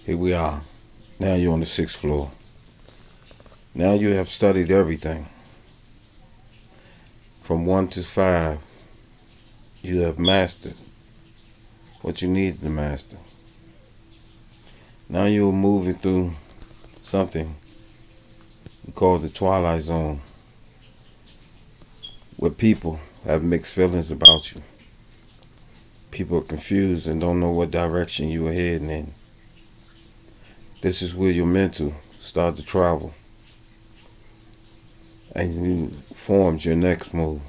Here we are. Now you're on the sixth floor. Now you have studied everything. From 1 to 5, you have mastered what you need to master. Now you're moving through something we call the twilight zone, where people have mixed feelings about you. People are confused and don't know what direction you are heading in. This is where your mental start to travel, and you formed your next move.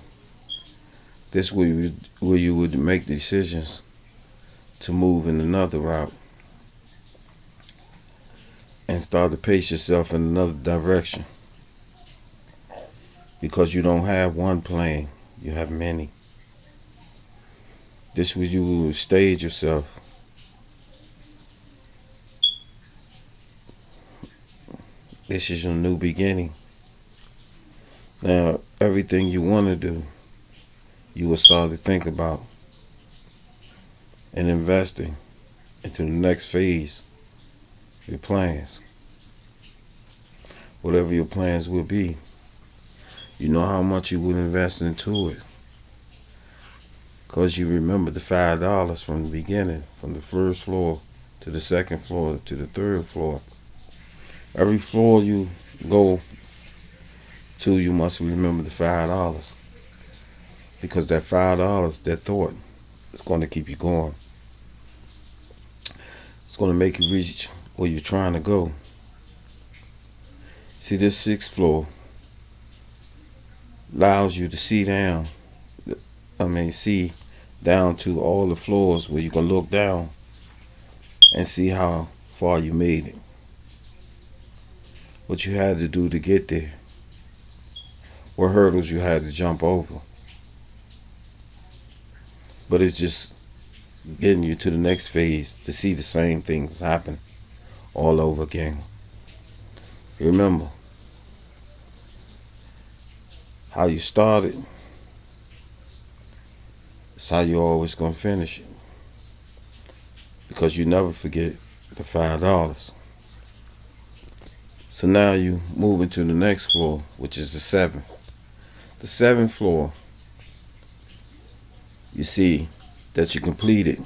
This is where you would make decisions to move in another route and start to pace yourself in another direction, because you don't have one plan, you have many. This is where you will stage yourself. This is your new beginning. Now, everything you want to do, you will start to think about and investing into the next phase of your plans. Whatever your plans will be, you know how much you will invest into it, because you remember the $5 from the beginning, from the first floor to the second floor to the third floor. Every floor you go to, you must remember the $5, because that $5, that thought, is going to keep you going. It's going to make you reach where you're trying to go. See, this sixth floor allows you to see down to all the floors, where you can look down and see how far you made it, what you had to do to get there, what hurdles you had to jump over. But it's just getting you to the next phase to see the same things happen all over again. Remember, how you started is how you're always going to finish it, because you never forget the $5. So now you move into the next floor, which is the seventh. The seventh floor, you see that you completed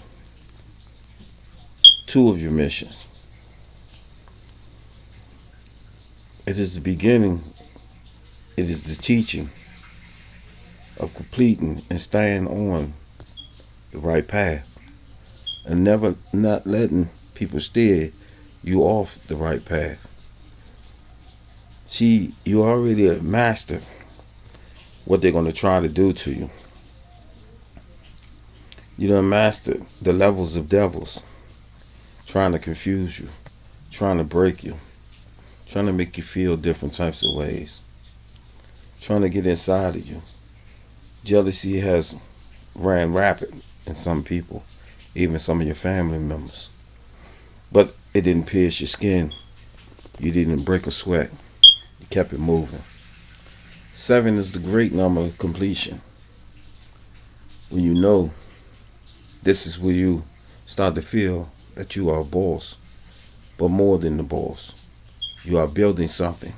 2 of your missions. It is the beginning, it is the teaching of completing and staying on the right path, and never not letting people steer you off the right path. See, you already mastered what they're going to try to do to you. You done mastered the levels of devils trying to confuse you, trying to break you, trying to make you feel different types of ways, trying to get inside of you. Jealousy has ran rapid in some people, even some of your family members. But it didn't pierce your skin. You didn't break a sweat. You kept it moving. 7 is the great number of completion. When you know, this is where you start to feel that you are a boss, but more than the boss. You are building something.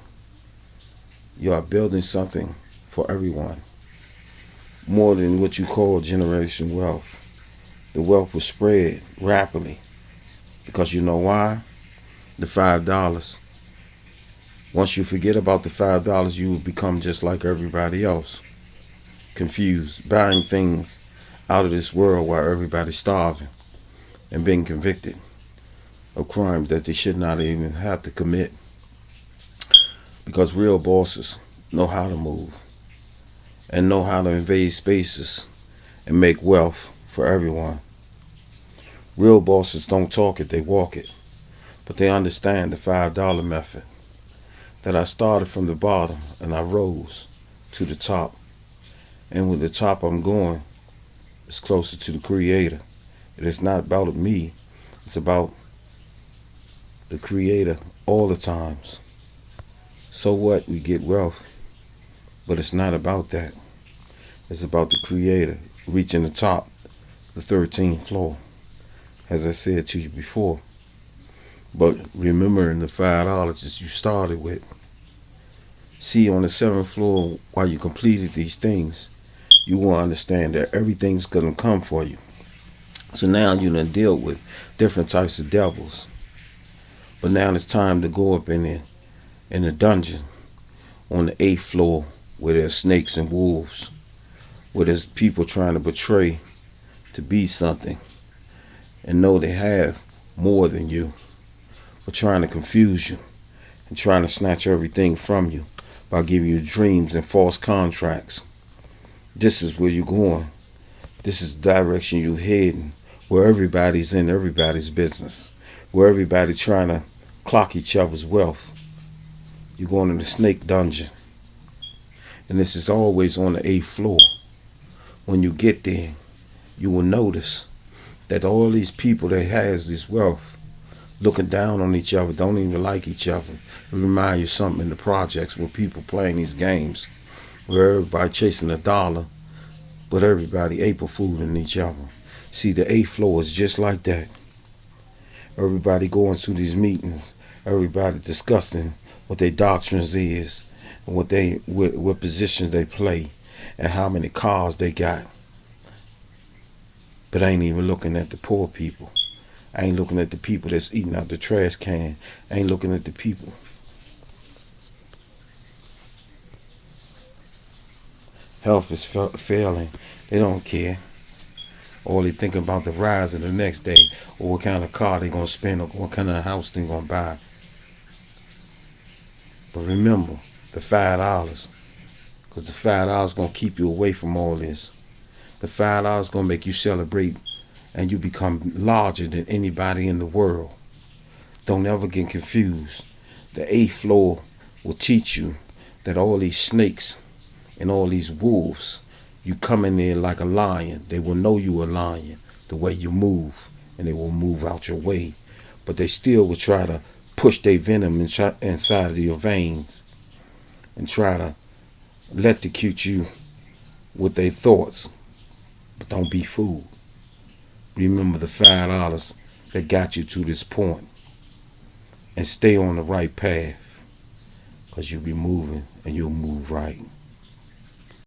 You are building something for everyone. More than what you call generation wealth. The wealth will spread rapidly, because you know why? The $5. Once you forget about the $5, you will become just like everybody else. Confused, buying things out of this world while everybody's starving and being convicted of crimes that they should not even have to commit. Because real bosses know how to move and know how to invade spaces and make wealth for everyone. Real bosses don't talk it, they walk it. But they understand the $5 method. That I started from the bottom and I rose to the top. And with the top I'm going, it's closer to the Creator. It is not about me. It's about the Creator all the times. So what? We get wealth. But it's not about that. It's about the Creator reaching the top, the 13th floor. As I said to you before, But remembering the $5 that you started with. See, on the seventh floor, while you completed these things, you will understand that everything's gonna come for you. So now you done deal with different types of devils. But now it's time to go up in the dungeon on the eighth floor where there's snakes and wolves, where there's people trying to betray to be something and know they have more than you, but trying to confuse you and trying to snatch everything from you by giving you dreams and false contracts. This is where you're going. This is the direction you're heading, where everybody's in everybody's business, where everybody's trying to clock each other's wealth. You're going to the snake dungeon. And this is always on the eighth floor. When you get there, you will notice that all these people that has this wealth looking down on each other, don't even like each other. It remind you of something in the projects where people playing these games, where everybody chasing a dollar, but everybody April fooling each other. See, the eighth floor is just like that. Everybody going through these meetings, everybody discussing what their doctrines is, and what positions they play, and how many cars they got. But I ain't even looking at the poor people. I ain't looking at the people that's eating out the trash can. I ain't looking at the people. Health is failing. They don't care. Or they think about the rise of the next day, or what kind of car they gonna spend, or what kind of house they gonna buy. But remember, the $5, because the $5 gonna keep you away from all this. The $5 gonna make you celebrate, and you become larger than anybody in the world. Don't ever get confused. The eighth floor will teach you that all these snakes and all these wolves, you come in there like a lion. They will know you a lion the way you move, and they will move out your way. But they still will try to push their venom inside of your veins and try to electrocute you with their thoughts. But don't be fooled. Remember the $5 that got you to this point, and stay on the right path, because you'll be moving and you'll move right.